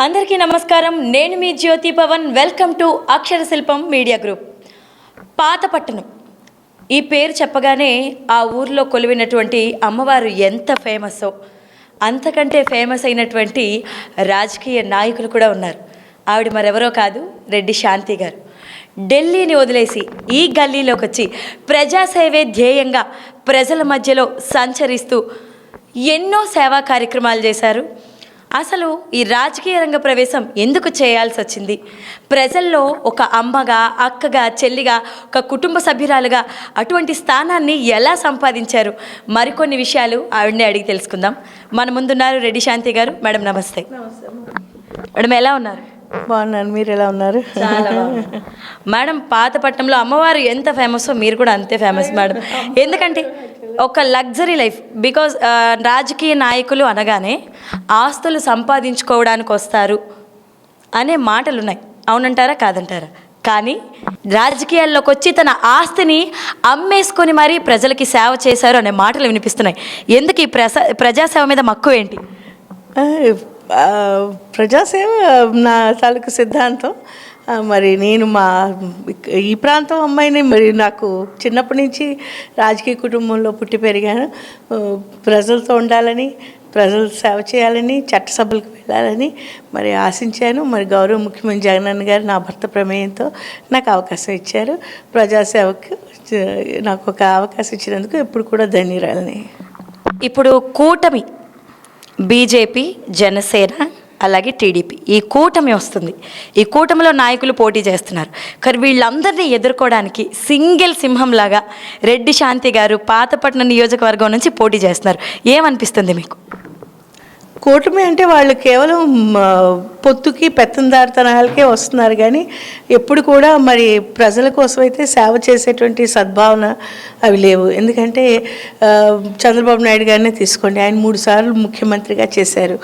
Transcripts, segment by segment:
అందరికీ నమస్కారం. నేను మీ జ్యోతి పవన్. వెల్కమ్ టు అక్షర శిల్పం మీడియా గ్రూప్. పాతపట్టణం ఈ పేరు చెప్పగానే ఆ ఊర్లో కొలువినటువంటి అమ్మవారు ఎంత ఫేమస్సో అంతకంటే ఫేమస్ అయినటువంటి రాజకీయ నాయకులు కూడా ఉన్నారు. ఆవిడ మరెవరో కాదు, రెడ్డి శాంతి గారు. ఢిల్లీని వదిలేసి ఈ గల్లీలోకి వచ్చి ప్రజాసేవే ధ్యేయంగా ప్రజల మధ్యలో సంచరిస్తూ ఎన్నో సేవా కార్యక్రమాలు చేశారు. అసలు ఈ రాజకీయ రంగ ప్రవేశం ఎందుకు చేయాల్సి వచ్చింది, ప్రజల్లో ఒక అమ్మగా, అక్కగా, చెల్లిగా, ఒక కుటుంబ సభ్యురాలుగా అటువంటి స్థానాన్ని ఎలా సంపాదించారు, మరికొన్ని విషయాలు ఆవిడని అడిగి తెలుసుకుందాం. మన ముందున్నారు రెడ్డి శాంతి గారు. మేడం నమస్తే. మేడం ఎలా ఉన్నారు? బాగున్నాను, మీరు ఎలా ఉన్నారు? చాలా బాగున్నారు మేడం. పాతపట్నంలో అమ్మవారు ఎంత ఫేమస్సో మీరు కూడా అంతే ఫేమస్ మేడం. ఎందుకంటే ఒక లగ్జరీ లైఫ్. బికాజ్ రాజకీయ నాయకులు అనగానే ఆస్తులు సంపాదించుకోవడానికి వస్తారు అనే మాటలు ఉన్నాయి. అవునంటారా కాదంటారా? కానీ రాజకీయాల్లోకి వచ్చి తన ఆస్తిని అమ్మేసుకొని మరీ ప్రజలకి సేవ చేశారు అనే మాటలు వినిపిస్తున్నాయి. ఎందుకు ఈ ప్రజాసేవ మీద మక్కువ ఏంటి? ప్రజాసేవ నా తాలూకు సిద్ధాంతం. మరి నేను ఈ ప్రాంతం అమ్మాయిని. మరి నాకు చిన్నప్పటి నుంచి రాజకీయ కుటుంబంలో పుట్టి పెరిగాను. ప్రజలతో ఉండాలని, ప్రజలు సేవ చేయాలని, చట్టసభలకు వెళ్ళాలని మరి ఆశించాను. మరి గౌరవ ముఖ్యమంత్రి జగనన్న గారు నా భర్త ప్రమేయంతో నాకు అవకాశం ఇచ్చారు. ప్రజాసేవకు నాకు ఒక అవకాశం ఇచ్చినందుకు ఎప్పుడు కూడా ధన్యురాలని. ఇప్పుడు కూటమి బీజేపీ, జనసేన, అలాగే టీడీపీ ఈ కూటమి వస్తుంది. ఈ కూటమిలో నాయకులు పోటీ చేస్తున్నారు. కానీ వీళ్ళందరినీ ఎదుర్కోవడానికి సింగిల్ సింహంలాగా రెడ్డి శాంతి గారు పాతపట్నం నియోజకవర్గం నుంచి పోటీ చేస్తున్నారు. ఏమనిపిస్తుంది మీకు? కూటమి అంటే వాళ్ళు కేవలం పొత్తుకి పెత్తందారితనాలకే వస్తున్నారు, కానీ ఎప్పుడు కూడా మరి ప్రజల కోసం అయితే సేవ చేసేటువంటి సద్భావన అవి లేవు. ఎందుకంటే చంద్రబాబు నాయుడు గారినే తీసుకోండి, ఆయన 3 సార్లు ముఖ్యమంత్రిగా చేశారు.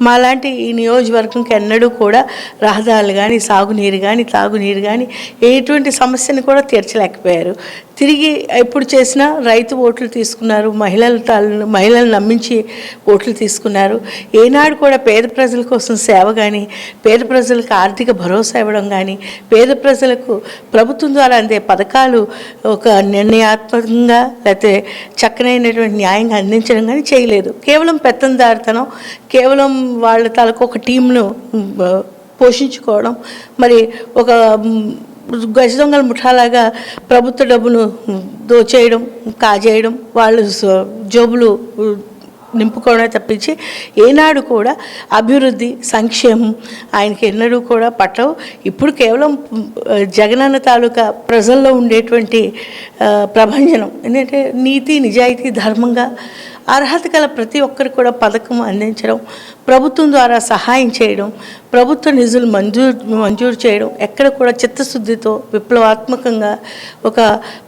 మాలాంటి ఈ నియోజకవర్గంకి ఎన్నడూ కూడా రహదారులు కానీ, సాగునీరు కానీ, తాగునీరు కానీ ఎటువంటి సమస్యను కూడా తీర్చలేకపోయారు. తిరిగి ఎప్పుడు చేసినా రైతు ఓట్లు తీసుకున్నారు, మహిళలను నమ్మించి ఓట్లు తీసుకున్నారు. ఏనాడు కూడా పేద ప్రజల కోసం సేవ కానీ, పేద ప్రజలకు ఆర్థిక భరోసా ఇవ్వడం కానీ, పేద ప్రజలకు ప్రభుత్వం ద్వారా అందే పథకాలు ఒక నిర్ణయాత్మకంగా లేకపోతే చక్కనైనటువంటి న్యాయంగా అందించడం కానీ చేయలేదు. కేవలం పెత్తందారితనం, కేవలం వాళ్ళ తాలూకు ఒక టీంను పోషించుకోవడం, మరి ఒక గజ దొంగల ముఠాలాగా ప్రభుత్వ డబ్బును దోచేయడం, కాజేయడం, వాళ్ళు జోబులు నింపుకోవడమే తప్పించి ఏనాడు కూడా అభివృద్ధి, సంక్షేమం ఆయనకి ఎన్నడూ కూడా పట్టవు. ఇప్పుడు కేవలం జగనన్న తాలూకా ప్రజల్లో ఉండేటువంటి ప్రభంజనం ఏంటంటే నీతి, నిజాయితీ, ధర్మంగా అర్హత గల ప్రతి ఒక్కరు కూడా పథకం అందించడం, ప్రభుత్వం ద్వారా సహాయం చేయడం, ప్రభుత్వ నిధులు మంజూరు చేయడం, ఎక్కడ కూడా చిత్తశుద్ధితో విప్లవాత్మకంగా ఒక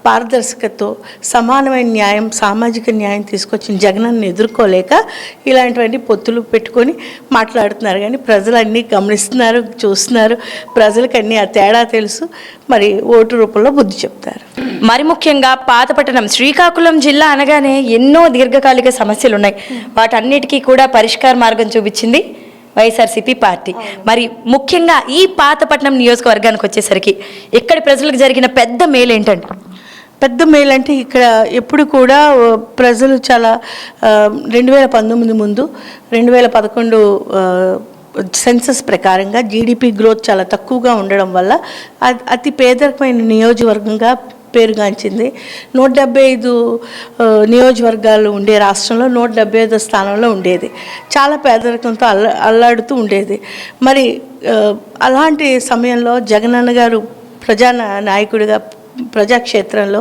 పారదర్శకతతో సమానమైన న్యాయం, సామాజిక న్యాయం తీసుకొచ్చిన జగనన్ని ఎదుర్కోలేక ఇలాంటివన్నీ పొత్తులు పెట్టుకొని మాట్లాడుతున్నారు. కానీ ప్రజలు అన్నీ గమనిస్తున్నారు, చూస్తున్నారు. ప్రజలకు అన్నీ ఆ తేడా తెలుసు. మరి ఓటు రూపంలో బుద్ధి చెప్తారు. మరి ముఖ్యంగా పాతపట్టణం శ్రీకాకుళం జిల్లా అనగానే ఎన్నో దీర్ఘకాలిక సమస్యలు ఉన్నాయి. వాటన్నిటికీ కూడా పరిష్కార మార్గం చూపించింది వైఎస్ఆర్సీపీ పార్టీ. మరి ముఖ్యంగా ఈ పాతపట్నం నియోజకవర్గానికి వచ్చేసరికి ఇక్కడి ప్రజలకు జరిగిన పెద్ద మేలు ఏంటంటే? పెద్ద మేలు అంటే ఇక్కడ ఎప్పుడు కూడా ప్రజలు చాలా 2019 ముందు 2011 సెన్సస్ ప్రకారంగా జీడిపి గ్రోత్ చాలా తక్కువగా ఉండడం వల్ల అతి పేదరికమైన నియోజకవర్గంగా పేరుగాంచింది. 175 నియోజకవర్గాలు ఉండే రాష్ట్రంలో 175 స్థానంలో ఉండేది. చాలా పేదరికంతో అల్లాడుతూ ఉండేది. మరి అలాంటి సమయంలో జగనన్న గారు నాయకుడిగా ప్రజాక్షేత్రంలో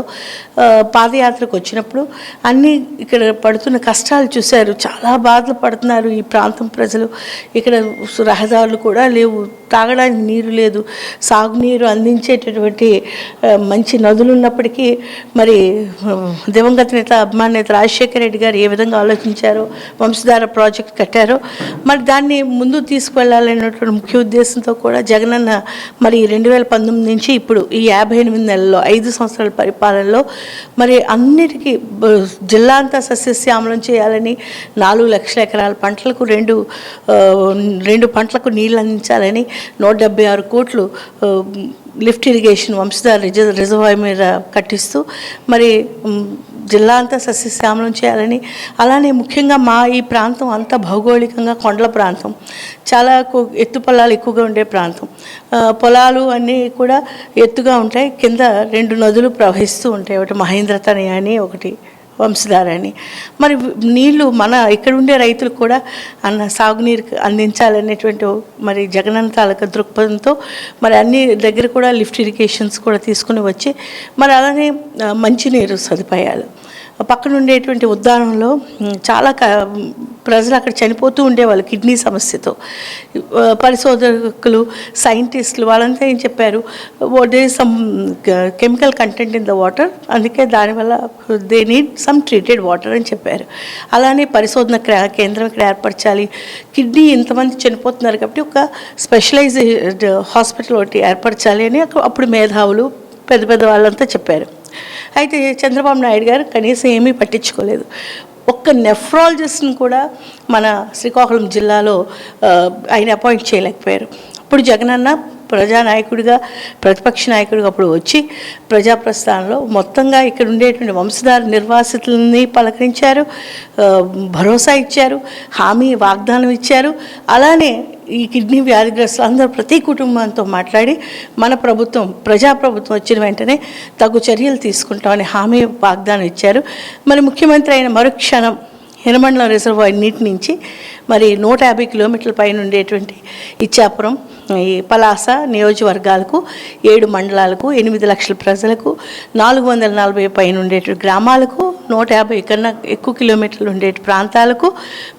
పాదయాత్రకు వచ్చినప్పుడు అన్నీ ఇక్కడ పడుతున్న కష్టాలు చూశారు. చాలా బాధలు పడుతున్నారు ఈ ప్రాంతం ప్రజలు. ఇక్కడ రహదారులు కూడా లేవు, తాగడానికి నీరు లేదు, సాగునీరు అందించేటటువంటి మంచి నదులు ఉన్నప్పటికీ మరి దివంగత నేత, అభిమాన నేత రాజశేఖర రెడ్డి గారు ఏ విధంగా ఆలోచించారో, వంశధార ప్రాజెక్ట్ కట్టారో, మరి దాన్ని ముందు తీసుకువెళ్ళాలనేటువంటి ముఖ్య ఉద్దేశంతో కూడా జగనన్న మరి 2019 నుంచి ఇప్పుడు ఈ 58 నెలల్లో 5 సంవత్సరాల పరిపాలనలో మరి అన్నిటికీ జిల్లా అంతా సస్యశ్యామలం చేయాలని 4 లక్షల ఎకరాల పంటలకు రెండు పంటలకు నీళ్ళు అందించాలని 176 కోట్లు లిఫ్ట్ ఇరిగేషన్ వంశధార రిజర్వాయర్ మీద కట్టిస్తూ మరి జిల్లా అంతా సస్యశ్యామలం చేయాలని, అలానే ముఖ్యంగా మా ఈ ప్రాంతం అంతా భౌగోళికంగా కొండల ప్రాంతం, చాలా ఎత్తు పొలాలు ఎక్కువగా ఉండే ప్రాంతం, పొలాలు అన్నీ కూడా ఎత్తుగా ఉంటాయి, కింద 2 నదులు ప్రవహిస్తూ ఉంటాయి, ఒకటి మహేంద్రతనయ అని ఒకటి వంశధార అని. మరి నీళ్లు మన ఇక్కడ ఉండే రైతులకు కూడా సాగునీరు అందించాలనేటువంటి మరి జగనన్న తాలూకా దృక్పథంతో మరి అన్ని దగ్గర కూడా లిఫ్ట్ ఇరిగేషన్స్ కూడా తీసుకుని వచ్చి మరి అలానే మంచినీరు సదుపాయాలు పక్కన ఉండేటువంటి ఉద్యానంలో చాలా ప్రజలు అక్కడ చనిపోతూ ఉండేవాళ్ళు కిడ్నీ సమస్యతో. పరిశోధకులు, సైంటిస్టులు వాళ్ళంతా ఏం చెప్పారు, they some chemical content in the water, అందుకే దానివల్ల they need some treated water అని చెప్పారు. అలానే పరిశోధన కేంద్రం ఇక్కడ ఏర్పరచాలి, కిడ్నీ ఇంతమంది చనిపోతున్నారు కాబట్టి ఒక స్పెషలైజ్డ్ హాస్పిటల్ ఒకటి ఏర్పరచాలి అని అప్పుడు మేధావులు పెద్ద పెద్ద వాళ్ళంతా చెప్పారు. అయితే చంద్రబాబు నాయుడు గారు కనీసం ఏమీ పట్టించుకోలేదు. ఒక్క నెఫ్రాలజిస్ట్ని కూడా మన శ్రీకాకుళం జిల్లాలో ఆయన అపాయింట్ చేయలేకపోయారు. ఇప్పుడు జగనన్న ప్రజానాయకుడిగా, ప్రతిపక్ష నాయకుడిగా అప్పుడు వచ్చి ప్రజాప్రస్థానంలో మొత్తంగా ఇక్కడ ఉండేటువంటి వంశధార నిర్వాసితులని పలకరించారు, భరోసా ఇచ్చారు, హామీ వాగ్దానం ఇచ్చారు. అలానే ఈ కిడ్నీ వ్యాధిగ్రస్తులు అందరూ ప్రతి కుటుంబంతో మాట్లాడి మన ప్రభుత్వం, ప్రజాప్రభుత్వం వచ్చిన వెంటనే తగు చర్యలు తీసుకుంటామని హామీ వాగ్దానం ఇచ్చారు. మరి ముఖ్యమంత్రి అయిన మరుక్షణం హిరమండలం రిజర్వాయర్ నీటి నుంచి మరి 150 కిలోమీటర్ల పైన ఉండేటువంటి ఇచ్చాపురం, ఈ పలాస నియోజకవర్గాలకు 7 మండలాలకు 8 లక్షల ప్రజలకు 440 పైన ఉండేటువంటి గ్రామాలకు 150 కన్నా ఎక్కువ కిలోమీటర్లు ఉండే ప్రాంతాలకు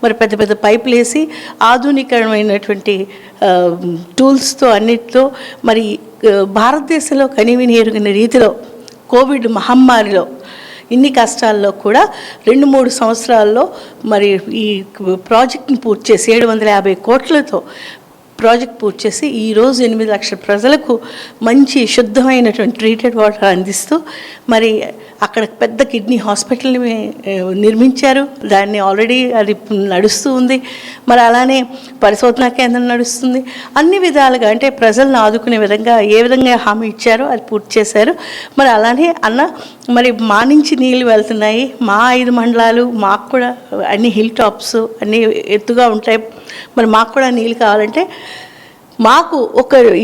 మరి పెద్ద పెద్ద పైపులు వేసి ఆధునికమైనటువంటి టూల్స్తో అన్నిటితో మరి భారతదేశంలో కనివిని ఎరుగిన రీతిలో కోవిడ్ మహమ్మారిలో ఇన్ని కష్టాల్లో కూడా 2-3 సంవత్సరాల్లో మరి ఈ ప్రాజెక్ట్ని పూర్తి చేసి 750 కోట్లతో ప్రాజెక్ట్ పూర్తి చేసి ఈరోజు 8 లక్షల ప్రజలకు మంచి శుద్ధమైనటువంటి ట్రీటెడ్ వాటర్ అందిస్తూ మరి అక్కడ పెద్ద కిడ్నీ హాస్పిటల్ని నిర్మించారు. దాన్ని ఆల్రెడీ అది నడుస్తూ ఉంది. మరి అలానే పరిశోధనా కేంద్రం నడుస్తుంది. అన్ని విధాలుగా అంటే ప్రజలను ఆదుకునే విధంగా ఏ విధంగా హామీ ఇచ్చారో అది పూర్తి చేశారు. మరి అలానే మరి మా నుంచి నీళ్ళు వెళ్తున్నాయి, మా 5 మండలాలు, మాకు కూడా అన్ని హిల్ టాప్స్ అన్నీ ఎత్తుగా ఉంటాయి, మరి మాకు కూడా నీళ్ళు కావాలంటే మాకు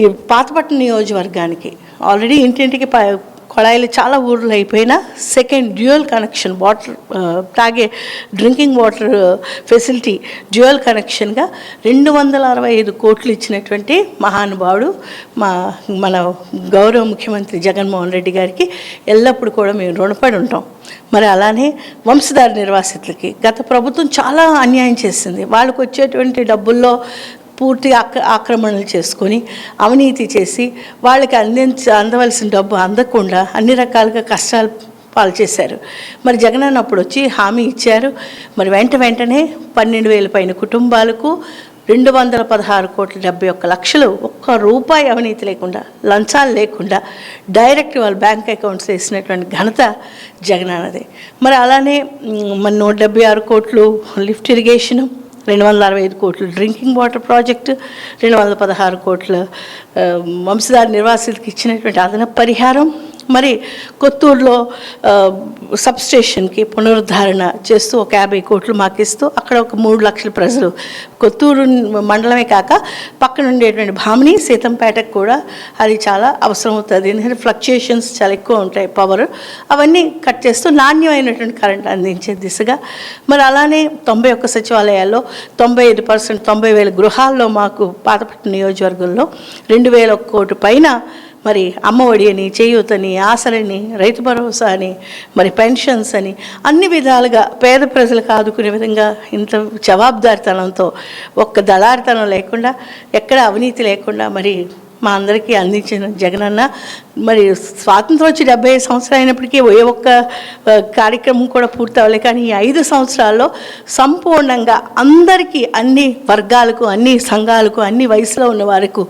ఈ పాతపట్నం నియోజకవర్గానికి ఆల్రెడీ ఇంటింటికి కొళాయిలు చాలా ఊర్లు అయిపోయినా సెకండ్ డ్యూయల్ కనెక్షన్ వాటర్ తాగే డ్రింకింగ్ వాటర్ ఫెసిలిటీ డ్యూయల్ కనెక్షన్గా 265 కోట్లు ఇచ్చినటువంటి మహానుభావుడు మన గౌరవ ముఖ్యమంత్రి జగన్మోహన్ రెడ్డి గారికి ఎల్లప్పుడూ కూడా మేము రుణపడి ఉంటాం. మరి అలానే వంశధార నిర్వాసితులకి గత ప్రభుత్వం చాలా అన్యాయం చేసింది. వాళ్ళకు వచ్చేటువంటి డబ్బుల్లో పూర్తి ఆక్రమణలు చేసుకొని అవినీతి చేసి వాళ్ళకి అందవలసిన డబ్బు అందకుండా అన్ని రకాలుగా కష్టాలు పాలు చేశారు. మరి జగనన్న అప్పుడు వచ్చి హామీ ఇచ్చారు. మరి వెంటనే 12,000 పైన కుటుంబాలకు 216 కోట్ల 71 లక్షలు, ఒక్క రూపాయి అవినీతి లేకుండా, లంచాలు లేకుండా డైరెక్ట్ వాళ్ళ బ్యాంక్ అకౌంట్స్ వేసినటువంటి ఘనత జగనన్నదే. మరి అలానే మన 176 కోట్లు లిఫ్ట్ ఇరిగేషను, 265 కోట్లు డ్రింకింగ్ వాటర్ ప్రాజెక్టు, 216 కోట్ల వంశధార నిర్వాసితులకు ఇచ్చినటువంటి అదనపు పరిహారం, మరి కొత్తూరులో సబ్స్టేషన్కి పునరుద్ధరణ చేస్తూ ఒక 50 కోట్లు మాకు ఇస్తూ అక్కడ ఒక 3 లక్షల ప్రజలు, కొత్తూరు మండలమే కాక పక్కన ఉండేటువంటి భామిని, సీతంపేటకు కూడా అది చాలా అవసరం అవుతుంది. ఎందుకంటే ఫ్లక్చుయేషన్స్ చాలా ఎక్కువ ఉంటాయి, పవర్ అవన్నీ కట్ చేస్తూ నాణ్యమైనటువంటి కరెంట్ అందించే దిశగా. మరి అలానే 91 సచివాలయాల్లో 95%, 90,000 గృహాల్లో మాకు పాతపట్నం నియోజకవర్గంలో 2,000 కోటి పైన మరి అమ్మఒడి అని, చేయూతని, ఆసరని, రైతు భరోసా అని, మరి పెన్షన్స్ అని అన్ని విధాలుగా పేద ప్రజలకు ఆదుకునే విధంగా ఇంత జవాబుదారితనంతో, ఒక్క దళారితనం లేకుండా, ఎక్కడ అవినీతి లేకుండా మరి మా అందరికీ అందించిన జగనన్న మరి స్వాతంత్రం వచ్చి 75 సంవత్సరాలు అయినప్పటికీ ఏ ఒక్క కార్యక్రమం కూడా పూర్తి అవ్వలేదు. కానీ ఈ 5 సంవత్సరాల్లో సంపూర్ణంగా అందరికీ, అన్ని వర్గాలకు, అన్ని సంఘాలకు, అన్ని వయసులో ఉన్న వారికి,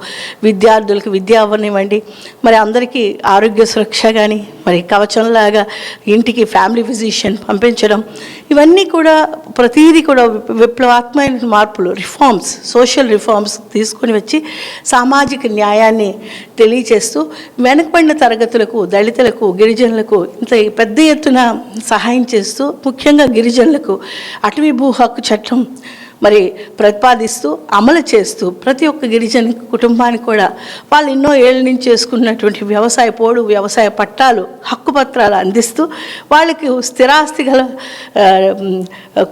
విద్యార్థులకు విద్య అవ్వనివ్వండి, మరి అందరికీ ఆరోగ్య సురక్ష కానీ, మరి కవచంలాగా ఇంటికి ఫ్యామిలీ ఫిజిషియన్ పంపించడం, ఇవన్నీ కూడా ప్రతీది కూడా విప్లవాత్మక మార్పులు, రిఫార్మ్స్, సోషల్ రిఫార్మ్స్ తీసుకొని వచ్చి సామాజిక న్యాయాన్ని తెలియచేస్తూ వెనకబడిన తరగతులకు, దళితులకు, గిరిజనులకు ఇంత పెద్ద ఎత్తున సహాయం చేస్తూ, ముఖ్యంగా గిరిజనులకు అటవీ భూ హక్కు చట్టం మరి ప్రతిపాదిస్తూ అమలు చేస్తూ ప్రతి ఒక్క గిరిజన కుటుంబానికి కూడా వాళ్ళు ఎన్నో ఏళ్ళ నుంచి చేసుకున్నటువంటి వ్యవసాయ పోడు, వ్యవసాయ పట్టాలు, హక్కు పత్రాలు అందిస్తూ వాళ్ళకి స్థిరాస్తి గల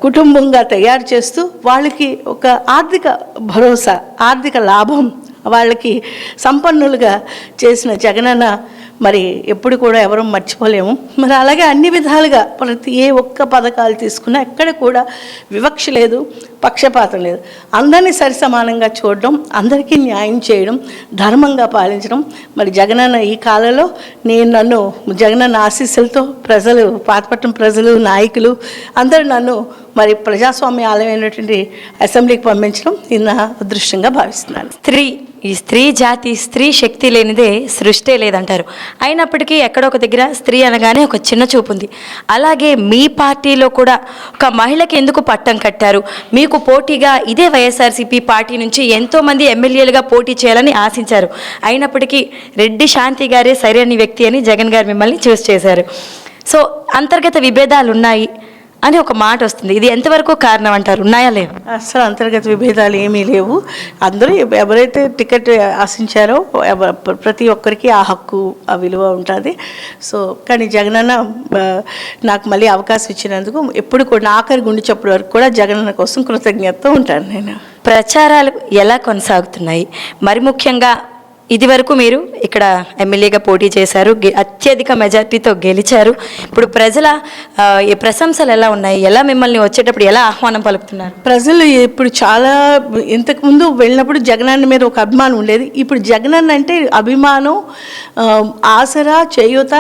కుటుంబంగా తయారు చేస్తూ వాళ్ళకి ఒక ఆర్థిక భరోసా, ఆర్థిక లాభం, వాళ్ళకి సంపన్నులుగా చేసిన జగనన్న మరి ఎప్పుడు కూడా ఎవరూ మర్చిపోలేము. మరి అలాగే అన్ని విధాలుగా ప్రతి ఏ ఒక్క పథకాలు తీసుకున్నా ఎక్కడ కూడా వివక్ష లేదు, పక్షపాతం లేదు. అందరినీ సరిసమానంగా చూడడం, అందరికీ న్యాయం చేయడం, ధర్మంగా పాలించడం. మరి జగనన్న ఈ కాలంలో నన్ను జగనన్న ఆశీస్సులతో ప్రజలు, పాతపట్నం ప్రజలు, నాయకులు అందరూ నన్ను మరి ప్రజాస్వామ్య ఆలయమైనటువంటి అసెంబ్లీకి పంపించడం ఇది నా అదృష్టంగా భావిస్తున్నాను. ఈ స్త్రీ జాతి, స్త్రీ శక్తి లేనిదే సృష్టే లేదంటారు. అయినప్పటికీ ఎక్కడో ఒక దగ్గర స్త్రీ అనగానే ఒక చిన్న చూపు ఉంది. అలాగే మీ పార్టీలో కూడా ఒక మహిళకి ఎందుకు పట్టం కట్టారు? మీకు పోటీగా ఇదే వైఎస్ఆర్సీపీ పార్టీ నుంచి ఎంతోమంది ఎమ్మెల్యేలుగా పోటీ చేయాలని ఆశించారు. అయినప్పటికీ రెడ్డి శాంతి గారే సరైన వ్యక్తి అని జగన్ గారు మిమ్మల్ని చూస్ చేశారు. సో అంతర్గత విభేదాలు ఉన్నాయి అని ఒక మాట వస్తుంది. ఇది ఎంతవరకు కారణం అంటారు? ఉన్నాయా లేవు? అసలు అంతర్గత విభేదాలు ఏమీ లేవు. అందరూ ఎవరైతే టికెట్ ఆశించారో ప్రతి ఒక్కరికి ఆ హక్కు, ఆ విలువ ఉంటుంది. సో కానీ జగనన్న నాకు మళ్ళీ అవకాశం ఇచ్చినందుకు ఎప్పుడు కూడా ఆఖరి గుండె చప్పుడు వరకు కూడా జగనన్న కోసం కృతజ్ఞతతో ఉంటాను నేను. ప్రచారాలు ఎలా కొనసాగుతున్నాయి? మరి ముఖ్యంగా ఇది వరకు మీరు ఇక్కడ ఎమ్మెల్యేగా పోటీ చేశారు, అత్యధిక మెజార్టీతో గెలిచారు. ఇప్పుడు ప్రజల ప్రశంసలు ఎలా ఉన్నాయి? ఎలా మిమ్మల్ని వచ్చేటప్పుడు ఎలా ఆహ్వానం పలుకుతున్నారు? ప్రజలు ఇప్పుడు చాలా, ఇంతకుముందు వెళ్ళినప్పుడు జగనన్న మీద ఒక అభిమానం ఉండేది. ఇప్పుడు జగనన్న అంటే అభిమానం, ఆసరా, చేయూత,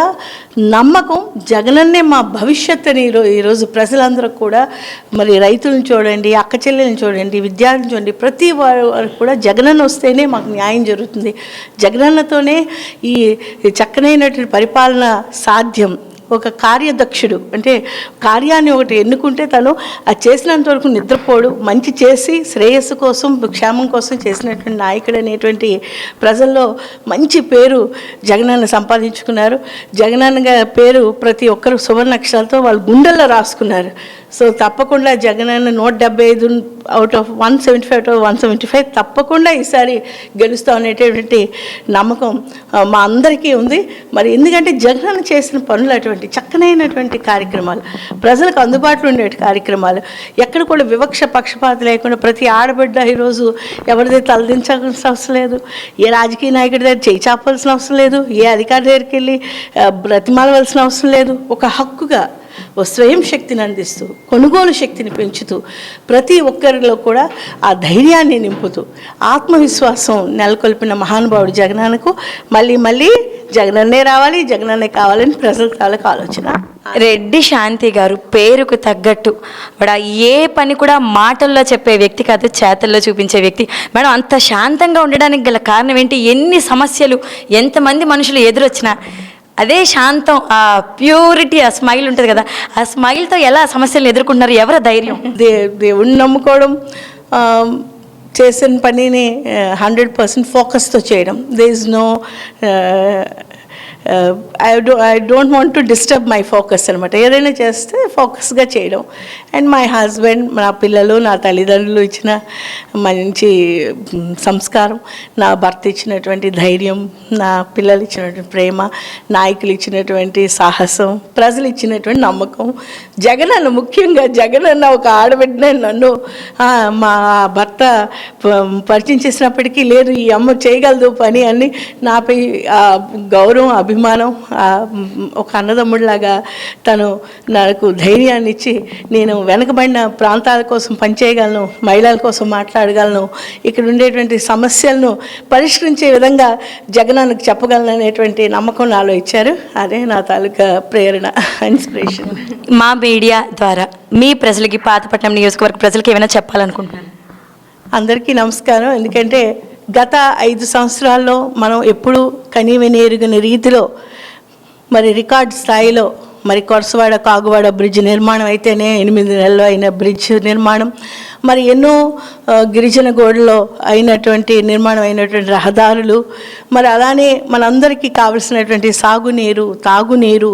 నమ్మకం. జగనన్నే మా భవిష్యత్ అని ఈరోజు ప్రజలందరూ కూడా, మరి రైతులను చూడండి, అక్క చెల్లెలను చూడండి, విద్యార్థులను చూడండి, ప్రతి వారు కూడా జగనన్న వస్తేనే మాకు న్యాయం జరుగుతుంది, జగనన్నతోనే ఈ చక్కనైనటువంటి పరిపాలన సాధ్యం. ఒక కార్యదక్షుడు అంటే కార్యాన్ని ఒకటి ఎన్నుకుంటే తను అది చేసినంత వరకు నిద్రపోడు, మంచి చేసి శ్రేయస్సు కోసం, క్షేమం కోసం చేసినటువంటి నాయకుడు అనేటువంటి ప్రజల్లో మంచి పేరు జగనన్న సంపాదించుకున్నారు. జగనన్న పేరు ప్రతి ఒక్కరు సువర్ణ అక్షరాలతో వాళ్ళు గుండెల్లో రాసుకున్నారు. సో తప్పకుండా జగనన్న 175 అవుట్ ఆఫ్ 175 తప్పకుండా ఈసారి గెలుస్తాం అనేటువంటి నమ్మకం మా అందరికీ ఉంది. మరి ఎందుకంటే జగనన్న చేసిన పనులు అటువంటి చక్కనైనటువంటి కార్యక్రమాలు, ప్రజలకు అందుబాటులో ఉండే కార్యక్రమాలు, ఎక్కడ కూడా వివక్ష, పక్షపాతం లేకుండా ప్రతి ఆడబిడ్డ ఈరోజు ఎవరిదే తలదించాల్సిన అవసరం లేదు, ఏ రాజకీయ నాయకుడి దగ్గర చేయి చాపాల్సిన అవసరం లేదు, ఏ అధికారి దగ్గరికి వెళ్ళి బ్రతిమాలవలసిన అవసరం లేదు. ఒక హక్కుగా స్వయం శక్తిని అందిస్తూ, కొనుగోలు శక్తిని పెంచుతూ, ప్రతి ఒక్కరిలో కూడా ఆ ధైర్యాన్ని నింపుతూ, ఆత్మవిశ్వాసం నెలకొల్పిన మహానుభావుడు జగనన్నకు మళ్ళీ జగనన్నే రావాలి, జగనన్నే కావాలని ప్రజల తాలూకు ఆలోచన. రెడ్డి శాంతి గారు పేరుకు తగ్గట్టు ఏ పని కూడా మాటల్లో చెప్పే వ్యక్తి కాదు, చేతల్లో చూపించే వ్యక్తి. మేడం, అంత శాంతంగా ఉండడానికి గల కారణం ఏంటి? ఎన్ని సమస్యలు, ఎంతమంది మనుషులు ఎదురొచ్చినా అదే శాంతం, ఆ ప్యూరిటీ, ఆ స్మైల్ ఉంటుంది కదా, ఆ స్మైల్తో ఎలా సమస్యలను ఎదుర్కొంటున్నారు? ఎవరి ధైర్యం? దేవుణ్ణి నమ్ముకోవడం, చేసిన పనిని 100% ఫోకస్తో చేయడం. There is no I don't want to disturb my focus అనమాట. ఏదైనా చేస్తే ఫోకస్గా చేయడం. అండ్ మై హస్బెండ్, నా పిల్లలు, నా తల్లిదండ్రులు ఇచ్చిన మంచి సంస్కారం, నా భర్త ఇచ్చినటువంటి ధైర్యం, నా పిల్లలు ఇచ్చినటువంటి ప్రేమ, నాయకులు ఇచ్చినటువంటి సాహసం, ప్రజలు ఇచ్చినటువంటి నమ్మకం, జగనన్న, ముఖ్యంగా జగనన్న ఒక ఆడబిడ్డ నన్ను మా భర్త పరిచయం చేసినప్పటికీ లేదు ఈ అమ్మ చేయగలదు పని అని నాపై గౌరవం, అభిమానం, ఒక అన్నదమ్ముడిలాగా తను నాకు ధైర్యాన్ని ఇచ్చి నేను వెనకబడిన ప్రాంతాల కోసం పనిచేయగలను, మహిళల కోసం మాట్లాడగలను, ఇక్కడ ఉండేటువంటి సమస్యలను పరిష్కరించే విధంగా జగనన్నకు చెప్పగలను అనేటువంటి నమ్మకం నాలో ఇచ్చారు. అదే నా తాలూకా ప్రేరణ, ఇన్స్పిరేషన్. మా మీడియా ద్వారా మీ ప్రజలకి, పాతపట్నం నియోజకవర్గ ప్రజలకి ఏమైనా చెప్పాలనుకుంటున్నాను? అందరికీ నమస్కారం. ఎందుకంటే గత 5 సంవత్సరాల్లో మనం ఎప్పుడూ కనీవిని ఎరుగని రీతిలో మరి రికార్డ్ స్థాయిలో మరి కొరసవాడ కాగువాడ బ్రిడ్జ్ నిర్మాణం అయితేనే 8 నెలల్లో అయిన బ్రిడ్జ్ నిర్మాణం, మరి ఎన్నో గిరిజన గోడలో అయినటువంటి నిర్మాణం అయినటువంటి రహదారులు, మరి అలానే మనందరికీ కావలసినటువంటి సాగునీరు, తాగునీరు,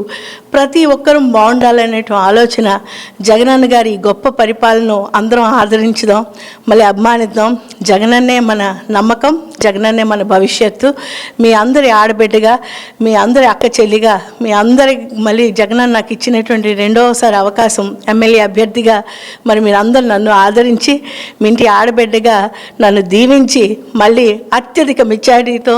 ప్రతి ఒక్కరూ బాగుండాలనే ఆలోచన జగనన్న గారి గొప్ప పరిపాలనను అందరం ఆదరించుదాం, మళ్ళీ అభిమానిద్దాం. జగనన్నే మన నమ్మకం, జగనన్నే మన భవిష్యత్తు. మీ అందరి ఆడబిడ్డగా, మీ అందరి అక్క చెల్లిగా, మీ అందరి మళ్ళీ జగనన్న నాకు ఇచ్చినటువంటి రెండవసారి అవకాశం ఎమ్మెల్యే అభ్యర్థిగా మరి మీరు అందరూ నన్ను ఆదరించి మీ ఇంటి ఆడబిడ్డగా నన్ను దీవించి మళ్ళీ అత్యధిక మెజార్టీతో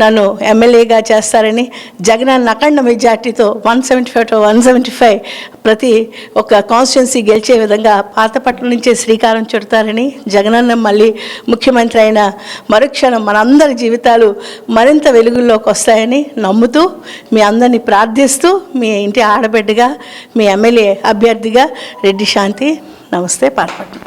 నన్ను ఎమ్మెల్యేగా చేస్తారని, జగనన్న అఖండ మెజార్టీతో 175 to 175 ప్రతి ఒక్క కాన్స్టిట్యున్సీ గెలిచే విధంగా పాతపట్నం నుంచే శ్రీకారం చుడతారని, జగనన్న మళ్ళీ ముఖ్యమంత్రి అయిన మరుక్షణం మనందరి జీవితాలు మరింత వెలుగుల్లోకి వస్తాయని నమ్ముతూ మీ అందరినీ ప్రార్థిస్తూ మీ ఇంటి ఆడబిడ్డగా, మీ ఎమ్మెల్యే అభ్యర్థిగా రెడ్డి శాంతి. నమస్తే. పాతపట్నం.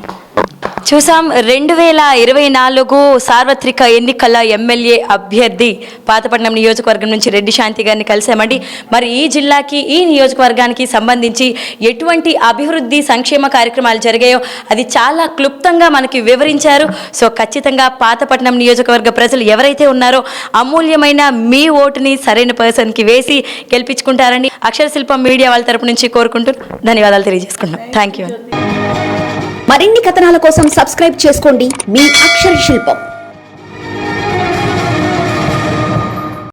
చూసాం 2024 సార్వత్రిక ఎన్నికల ఎమ్మెల్యే అభ్యర్థి పాతపట్నం నియోజకవర్గం నుంచి రెడ్డి శాంతి గారిని కలిసామండి. మరి ఈ జిల్లాకి, ఈ నియోజకవర్గానికి సంబంధించి ఎటువంటి అభివృద్ధి సంక్షేమ కార్యక్రమాలు జరిగాయో అది చాలా క్లుప్తంగా మనకి వివరించారు. సో ఖచ్చితంగా పాతపట్నం నియోజకవర్గ ప్రజలు ఎవరైతే ఉన్నారో అమూల్యమైన మీ ఓటుని సరైన పర్సన్కి వేసి గెలిపించుకుంటారని అక్షర శిల్పం మీడియా వాళ్ళ తరపు నుంచి కోరుకుంటూ ధన్యవాదాలు తెలియజేసుకుంటున్నాం. Thank you. మరిన్ని కథనాల కోసం సబ్స్క్రైబ్ చేసుకోండి మీ అక్షర శిల్పం.